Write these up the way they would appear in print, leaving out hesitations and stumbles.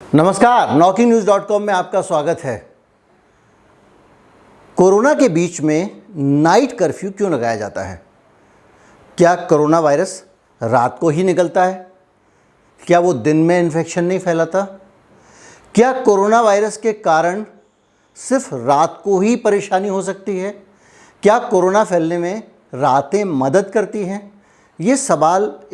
नमस्कार, NokingNews.com में आपका स्वागत है। कोरोना के बीच में नाइट कर्फ्यू क्यों लगाया जाता है? क्या कोरोना वायरस रात को ही निकलता है? क्या वो दिन में इन्फेक्शन नहीं फैलाता? क्या कोरोना वायरस के कारण सिर्फ रात को ही परेशानी हो सकती है? क्या कोरोना फैलने में रातें मदद करती हैं? ये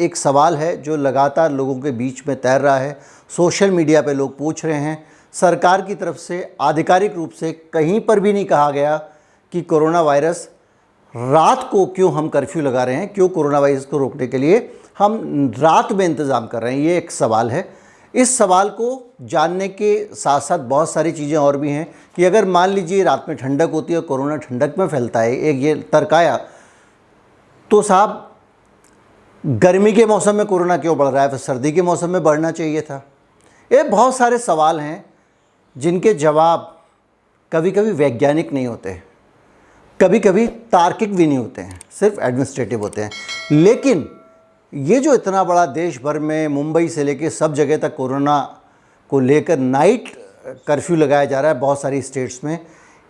एक सवाल है जो लगातार लोगों के बीच में तैर रहा है। सोशल मीडिया पे लोग पूछ रहे हैं। सरकार की तरफ से आधिकारिक रूप से कहीं पर भी नहीं कहा गया कि कोरोना वायरस रात को क्यों हम कर्फ्यू लगा रहे हैं, क्यों कोरोना वायरस को रोकने के लिए हम रात में इंतज़ाम कर रहे हैं। ये एक सवाल है। इस सवाल को जानने के साथ साथ बहुत सारी चीज़ें और भी हैं कि अगर मान लीजिए रात में ठंडक होती है और कोरोना ठंडक में फैलता है, एक ये तर्क आया, तो साहब गर्मी के मौसम में कोरोना क्यों बढ़ रहा है, फिर सर्दी के मौसम में बढ़ना चाहिए था। ये बहुत सारे सवाल हैं जिनके जवाब कभी कभी वैज्ञानिक नहीं होते, कभी कभी तार्किक भी नहीं होते हैं, सिर्फ एडमिनिस्ट्रेटिव होते हैं। लेकिन ये जो इतना बड़ा देश भर में मुंबई से लेकर सब जगह तक कोरोना को लेकर नाइट कर्फ्यू लगाया जा रहा है बहुत सारी स्टेट्स में,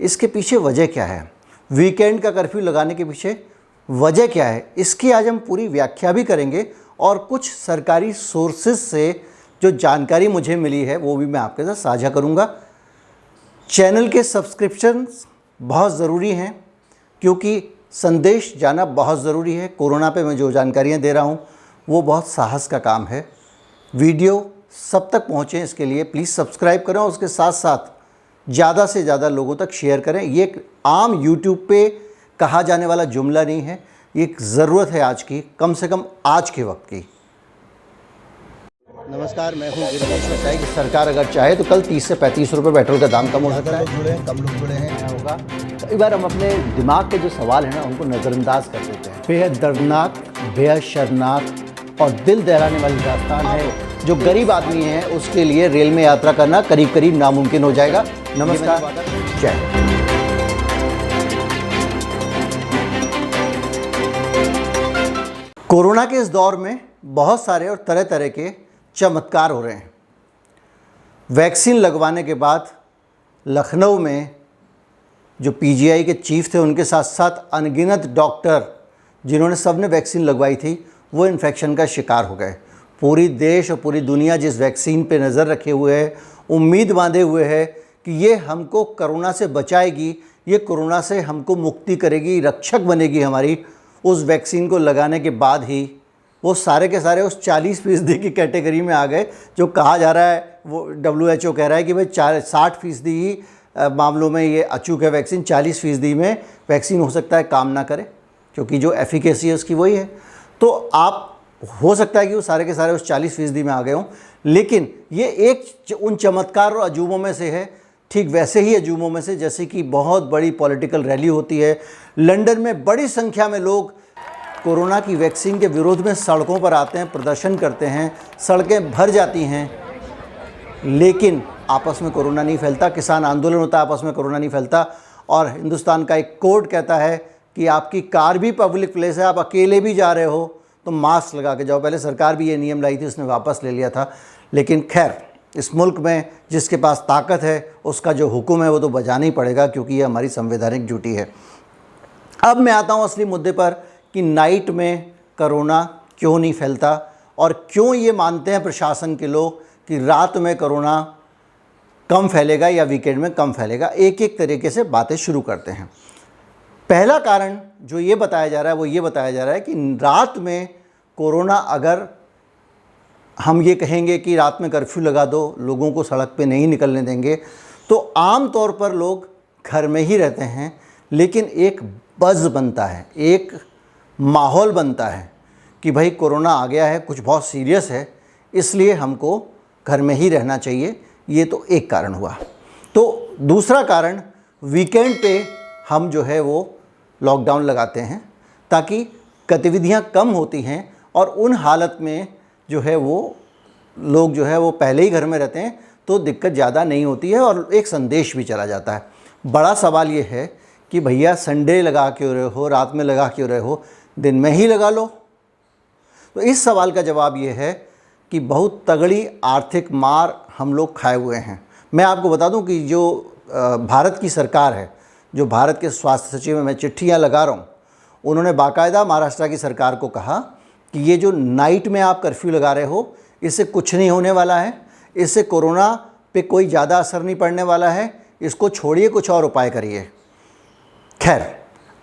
इसके पीछे वजह क्या है? वीकेंड का कर्फ्यू लगाने के पीछे वजह क्या है? इसकी आज हम पूरी व्याख्या भी करेंगे और कुछ सरकारी सोर्सेज से जो जानकारी मुझे मिली है वो भी मैं आपके साथ साझा करूंगा। चैनल के सब्सक्रिप्शन बहुत ज़रूरी हैं क्योंकि संदेश जाना बहुत ज़रूरी है। कोरोना पे मैं जो जानकारियां दे रहा हूं वो बहुत साहस का काम है। वीडियो सब तक पहुंचे इसके लिए प्लीज़ सब्सक्राइब करें और उसके साथ साथ ज़्यादा से ज़्यादा लोगों तक शेयर करें। ये एक आम यूट्यूब पे कहा जाने वाला जुमला नहीं है, ये एक ज़रूरत है आज की, कम से कम आज के वक्त की। नमस्कार, मैं हूँ गिरीश बताया कि सरकार अगर चाहे तो कल 30 से 35 रुपये पेट्रोल का दाम कम हो सकता है। जुड़े हैं, कम लोग जुड़े हैं, होगा। कई बार हम अपने दिमाग के जो सवाल हैं ना उनको नज़रअंदाज कर देते हैं। बेहद दर्दनाक, बेहद शर्मनाक और दिल दहलाने वाली दास्तान है। जो गरीब आदमी है उसके लिए रेल में यात्रा करना करीब करीब नामुमकिन हो जाएगा। नमस्कार, जय हिंद। कोरोना के इस दौर में बहुत सारे और तरह तरह के चमत्कार हो रहे हैं। वैक्सीन लगवाने के बाद लखनऊ में जो पीजीआई के चीफ थे उनके साथ साथ अनगिनत डॉक्टर जिन्होंने सबने वैक्सीन लगवाई थी वो इन्फेक्शन का शिकार हो गए। पूरी देश और पूरी दुनिया जिस वैक्सीन पे नज़र रखे हुए है, उम्मीद बांधे हुए है कि ये हमको कोरोना से बचाएगी, ये कोरोना से हमको मुक्ति करेगी, रक्षक बनेगी हमारी, उस वैक्सीन को लगाने के बाद ही वो सारे के सारे उस 40% की कैटेगरी में आ गए जो कहा जा रहा है। वो WHO कह रहा है कि भाई 60% ही मामलों में ये अचूक है वैक्सीन, 40% में वैक्सीन हो सकता है काम ना करे क्योंकि जो एफिकेसी है उसकी वही है। तो आप हो सकता है कि वो सारे के सारे उस 40% में आ गए हों, लेकिन ये एक उन चमत्कार और अजूबों में से है। ठीक वैसे ही अजूबों में से जैसे कि बहुत बड़ी पॉलिटिकल रैली होती है। लंदन में बड़ी संख्या में लोग कोरोना की वैक्सीन के विरोध में सड़कों पर आते हैं, प्रदर्शन करते हैं, सड़कें भर जाती हैं, लेकिन आपस में कोरोना नहीं फैलता। किसान आंदोलन होता है, आपस में कोरोना नहीं फैलता। और हिंदुस्तान का एक कोड कहता है कि आपकी कार भी पब्लिक प्लेस है, आप अकेले भी जा रहे हो तो मास्क लगा के जाओ। पहले सरकार भी ये नियम लाई थी, उसने वापस ले लिया था, लेकिन खैर इस मुल्क में जिसके पास ताकत है उसका जो हुक्म है वो तो बजाना ही पड़ेगा क्योंकि ये हमारी संवैधानिक ड्यूटी है। अब मैं आता हूँ असली मुद्दे पर कि नाइट में कोरोना क्यों नहीं फैलता और क्यों ये मानते हैं प्रशासन के लोग कि रात में कोरोना कम फैलेगा या वीकेंड में कम फैलेगा। एक एक तरीके से बातें शुरू करते हैं। पहला कारण जो ये बताया जा रहा है वो ये बताया जा रहा है कि रात में कोरोना, अगर हम ये कहेंगे कि रात में कर्फ्यू लगा दो, लोगों को सड़क पे नहीं निकलने देंगे, तो आम तौर पर लोग घर में ही रहते हैं, लेकिन एक बज़ बनता है, एक माहौल बनता है कि भाई कोरोना आ गया है, कुछ बहुत सीरियस है, इसलिए हमको घर में ही रहना चाहिए। ये तो एक कारण हुआ। तो दूसरा कारण, वीकेंड पे हम जो है वो लॉकडाउन लगाते हैं ताकि गतिविधियां कम होती हैं और उन हालत में जो है वो लोग जो है वो पहले ही घर में रहते हैं तो दिक्कत ज़्यादा नहीं होती है और एक संदेश भी चला जाता है। बड़ा सवाल ये है कि भैया संडे लगा क्यों रहे हो, रात में लगा क्यों रहे हो, दिन में ही लगा लो। तो इस सवाल का जवाब ये है कि बहुत तगड़ी आर्थिक मार हम लोग खाए हुए हैं। मैं आपको बता दूं कि जो भारत की सरकार है, जो भारत के स्वास्थ्य सचिव में मैं चिट्ठियाँ लगा रहा हूँ, उन्होंने बाकायदा महाराष्ट्र की सरकार को कहा कि ये जो नाइट में आप कर्फ्यू लगा रहे हो, इससे कुछ नहीं होने वाला है, इससे कोरोना पे कोई ज़्यादा असर नहीं पड़ने वाला है, इसको छोड़िए, कुछ और उपाय करिए। खैर,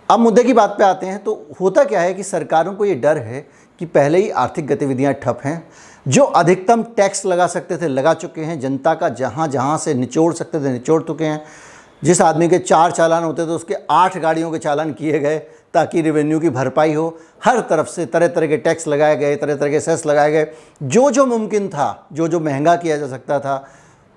अब मुद्दे की बात पे आते हैं। तो होता क्या है कि सरकारों को ये डर है कि पहले ही आर्थिक गतिविधियां ठप हैं, जो अधिकतम टैक्स लगा सकते थे लगा चुके हैं, जनता का जहां जहां से निचोड़ सकते थे निचोड़ चुके हैं। जिस आदमी के 4 चालान होते थे उसके 8 गाड़ियों के चालान किए गए ताकि रेवेन्यू की भरपाई हो। हर तरफ से तरह तरह के टैक्स लगाए गए, तरह तरह के सेस लगाए गए, जो जो मुमकिन था, जो जो महंगा किया जा सकता था,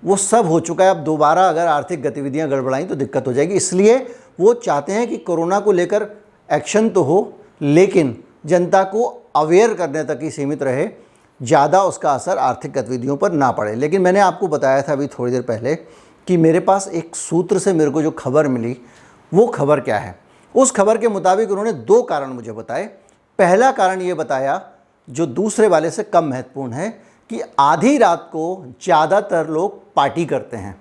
वो सब हो चुका है। अब दोबारा अगर आर्थिक गतिविधियां गड़बड़ाई तो दिक्कत हो जाएगी। इसलिए वो चाहते हैं कि कोरोना को लेकर एक्शन तो हो, लेकिन जनता को अवेयर करने तक ही सीमित रहे, ज़्यादा उसका असर आर्थिक गतिविधियों पर ना पड़े। लेकिन मैंने आपको बताया था अभी थोड़ी देर पहले कि मेरे पास एक सूत्र से मेरे को जो खबर मिली, वो खबर क्या है। उस खबर के मुताबिक उन्होंने 2 कारण मुझे बताए। पहला कारण ये बताया, जो दूसरे वाले से कम महत्वपूर्ण है, कि आधी रात को ज़्यादातर लोग पार्टी करते हैं,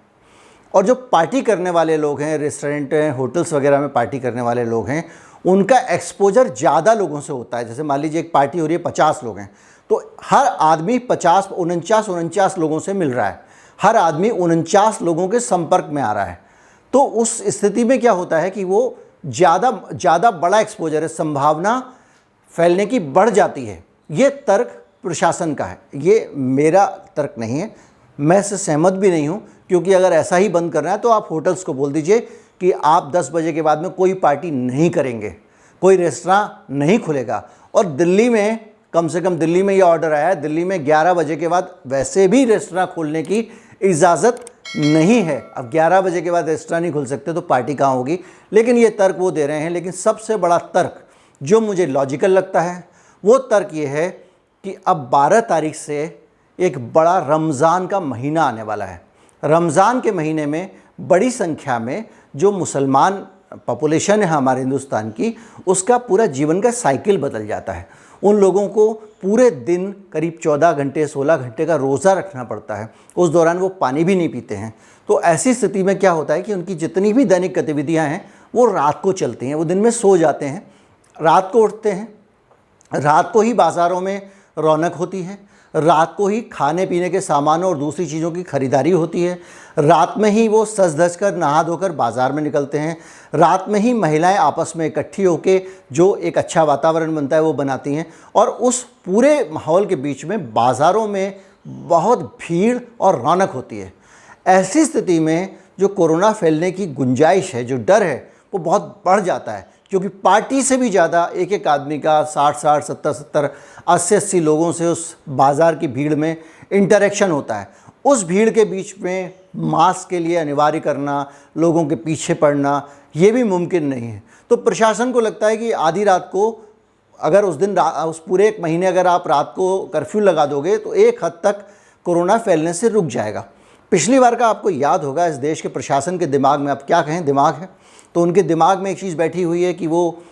और जो पार्टी करने वाले लोग हैं, रेस्टोरेंट हैं, होटल्स वगैरह में पार्टी करने वाले लोग हैं, उनका एक्सपोजर ज़्यादा लोगों से होता है। जैसे मान लीजिए एक पार्टी हो रही है, 50 लोग हैं, तो हर आदमी 49 लोगों से मिल रहा है, हर आदमी 49 लोगों के संपर्क में आ रहा है। तो उस स्थिति में क्या होता है कि वो ज़्यादा बड़ा एक्सपोजर है, संभावना फैलने की बढ़ जाती है। ये तर्क प्रशासन का है, ये मेरा तर्क नहीं है, मैं इससे सहमत भी नहीं हूँ। क्योंकि अगर ऐसा ही बंद करना है तो आप होटल्स को बोल दीजिए कि आप 10 बजे के बाद में कोई पार्टी नहीं करेंगे, कोई रेस्टोरेंट नहीं खुलेगा। और दिल्ली में, कम से कम दिल्ली में ये ऑर्डर आया है, दिल्ली में 11 बजे के बाद वैसे भी रेस्टोरेंट खोलने की इजाज़त नहीं है। अब 11 बजे के बाद रेस्टोरेंट नहीं खुल सकते तो पार्टी कहाँ होगी। लेकिन ये तर्क वो दे रहे हैं। लेकिन सबसे बड़ा तर्क जो मुझे लॉजिकल लगता है, वो तर्क ये है कि अब 12 तारीख से एक बड़ा रमज़ान का महीना आने वाला है। रमज़ान के महीने में बड़ी संख्या में जो मुसलमान पॉपुलेशन है हमारे हिंदुस्तान की, उसका पूरा जीवन का साइकिल बदल जाता है। उन लोगों को पूरे दिन करीब 14 घंटे 16 घंटे का रोज़ा रखना पड़ता है। उस दौरान वो पानी भी नहीं पीते हैं। तो ऐसी स्थिति में क्या होता है कि उनकी जितनी भी दैनिक गतिविधियां हैं वो रात को चलती हैं। वो दिन में सो जाते हैं, रात को उठते हैं, रात को ही बाज़ारों में रौनक होती है, रात को ही खाने पीने के सामानों और दूसरी चीज़ों की खरीदारी होती है, रात में ही वो सज धज कर नहा धोकर बाज़ार में निकलते हैं, रात में ही महिलाएं आपस में इकट्ठी होकर जो एक अच्छा वातावरण बनता है वो बनाती हैं। और उस पूरे माहौल के बीच में बाज़ारों में बहुत भीड़ और रौनक होती है। ऐसी स्थिति में जो कोरोना फैलने की गुंजाइश है, जो डर है, वो बहुत बढ़ जाता है। क्योंकि पार्टी से भी ज़्यादा एक एक आदमी का 60-60, 70-70, 80-80 लोगों से उस बाज़ार की भीड़ में इंटरेक्शन होता है। उस भीड़ के बीच में मास्क के लिए अनिवार्य करना, लोगों के पीछे पड़ना, ये भी मुमकिन नहीं है। तो प्रशासन को लगता है कि आधी रात को अगर उस पूरे 1 महीने अगर आप रात को कर्फ्यू लगा दोगे तो एक हद तक कोरोना फैलने से रुक जाएगा। पिछली बार का आपको याद होगा, इस देश के प्रशासन के दिमाग में, अब क्या कहें, दिमाग है, तो उनके दिमाग में एक चीज़ बैठी हुई है कि वो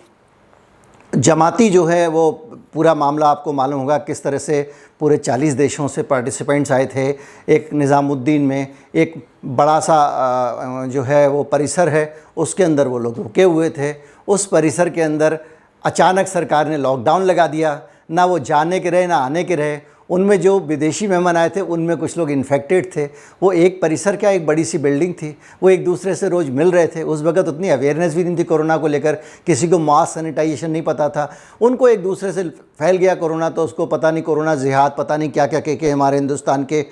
जमाती जो है, वो पूरा मामला आपको मालूम होगा किस तरह से पूरे 40 देशों से पार्टिसिपेंट्स आए थे। एक निज़ामुद्दीन में एक बड़ा सा जो है वो परिसर है, उसके अंदर वो लोग रुके हुए थे। उस परिसर के अंदर अचानक सरकार ने लॉकडाउन लगा दिया, ना वो जाने के रहे ना आने के रहे। उनमें जो विदेशी मेहमान आए थे उनमें कुछ लोग इन्फेक्टेड थे। वो एक परिसर क्या, एक बड़ी सी बिल्डिंग थी, वो एक दूसरे से रोज़ मिल रहे थे। उस वक्त उतनी अवेयरनेस भी नहीं थी कोरोना को लेकर, किसी को मास्क सैनिटाइजेशन नहीं पता था। उनको एक दूसरे से फैल गया कोरोना, तो उसको पता नहीं कोरोना जिहाद, पता नहीं क्या क्या के हमारे हिंदुस्तान के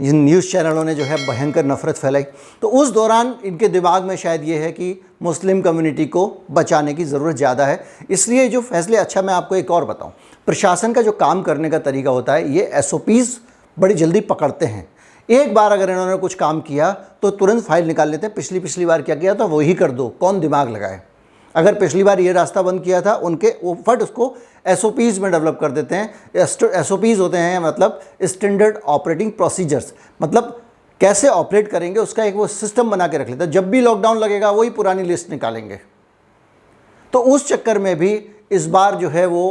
न्यूज़ चैनलों ने जो है भयंकर नफ़रत फैलाई। तो उस दौरान इनके दिमाग में शायद ये है कि मुस्लिम कम्युनिटी को बचाने की ज़रूरत ज़्यादा है, इसलिए जो फैसले। अच्छा, मैं आपको एक और बताऊं, प्रशासन का जो काम करने का तरीका होता है, ये SOPs बड़ी जल्दी पकड़ते हैं। एक बार अगर इन्होंने कुछ काम किया तो तुरंत फाइल निकाल लेते हैं। पिछली बार क्या किया था वही कर दो, कौन दिमाग लगाए। अगर पिछली बार ये रास्ता बंद किया था, वो फट उसको SOPs में डेवलप कर देते हैं। SOPs होते हैं मतलब स्टैंडर्ड ऑपरेटिंग प्रोसीजर्स, मतलब कैसे ऑपरेट करेंगे उसका एक वो सिस्टम बना के रख लेते हैं। जब भी लॉकडाउन लगेगा वही पुरानी लिस्ट निकालेंगे। तो उस चक्कर में भी इस बार जो है वो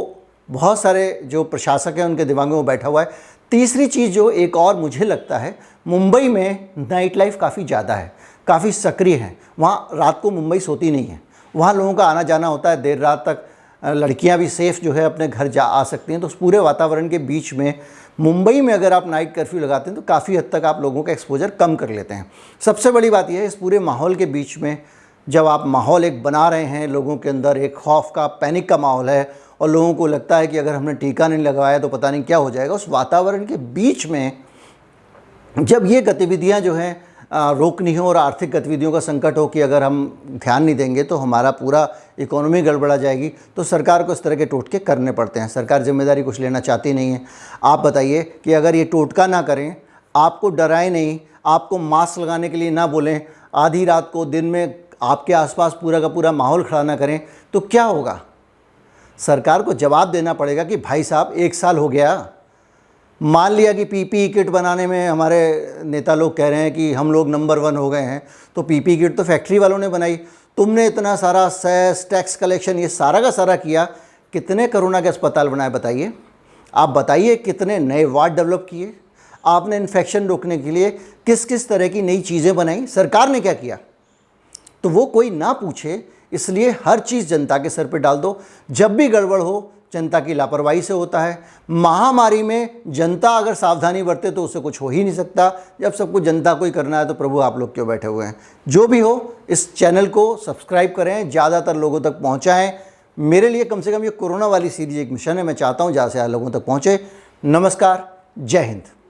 बहुत सारे जो प्रशासक हैं उनके दिमाग में वो बैठा हुआ है। तीसरी चीज़ जो एक और मुझे लगता है, मुंबई में नाइट लाइफ काफ़ी ज़्यादा है, काफ़ी सक्रिय है। वहाँ रात को मुंबई सोती नहीं है, वहाँ लोगों का आना जाना होता है देर रात तक। लड़कियां भी सेफ़ जो है अपने घर जा आ सकती हैं। तो उस पूरे वातावरण के बीच में मुंबई में अगर आप नाइट कर्फ्यू लगाते हैं तो काफ़ी हद तक आप लोगों का एक्सपोजर कम कर लेते हैं। सबसे बड़ी बात यह है, इस पूरे माहौल के बीच में जब आप माहौल एक बना रहे हैं, लोगों के अंदर एक खौफ का, पैनिक का माहौल है और लोगों को लगता है कि अगर हमने टीका नहीं लगवाया तो पता नहीं क्या हो जाएगा, उस वातावरण के बीच में जब ये गतिविधियां जो हैं रोकनी हो और आर्थिक गतिविधियों का संकट हो कि अगर हम ध्यान नहीं देंगे तो हमारा पूरा इकोनॉमी गड़बड़ा जाएगी, तो सरकार को इस तरह के टोटके करने पड़ते हैं। सरकार जिम्मेदारी कुछ लेना चाहती नहीं है। आप बताइए कि अगर ये टोटका ना करें, आपको डराए नहीं, आपको मास्क लगाने के लिए ना बोलें, आधी रात को दिन में आपके आसपास पूरा का पूरा माहौल खड़ा ना करें, तो क्या होगा? सरकार को जवाब देना पड़ेगा कि भाई साहब 1 साल हो गया, मान लिया कि पीपीई किट बनाने में हमारे नेता लोग कह रहे हैं कि हम लोग नंबर 1 हो गए हैं, तो पीपीई किट तो फैक्ट्री वालों ने बनाई। तुमने इतना सारा सेस, टैक्स कलेक्शन, ये सारा का सारा किया, कितने कोरोना के अस्पताल बनाए बताइए? आप बताइए कितने नए वार्ड डेवलप किए? आपने इन्फेक्शन रोकने के लिए किस किस तरह की नई चीज़ें बनाई? सरकार ने क्या किया? तो वो कोई ना पूछे, इसलिए हर चीज़ जनता के सर पे डाल दो। जब भी गड़बड़ हो जनता की लापरवाही से होता है। महामारी में जनता अगर सावधानी बरते तो उससे कुछ हो ही नहीं सकता। जब सब कुछ जनता को ही करना है तो प्रभु आप लोग क्यों बैठे हुए हैं? जो भी हो, इस चैनल को सब्सक्राइब करें, ज़्यादातर लोगों तक पहुँचाएँ। मेरे लिए कम से कम ये कोरोना वाली सीरीज एक मिशन है, मैं चाहता हूँ ज़्यादा से ज़्यादा लोगों तक पहुँचे। नमस्कार, जय हिंद।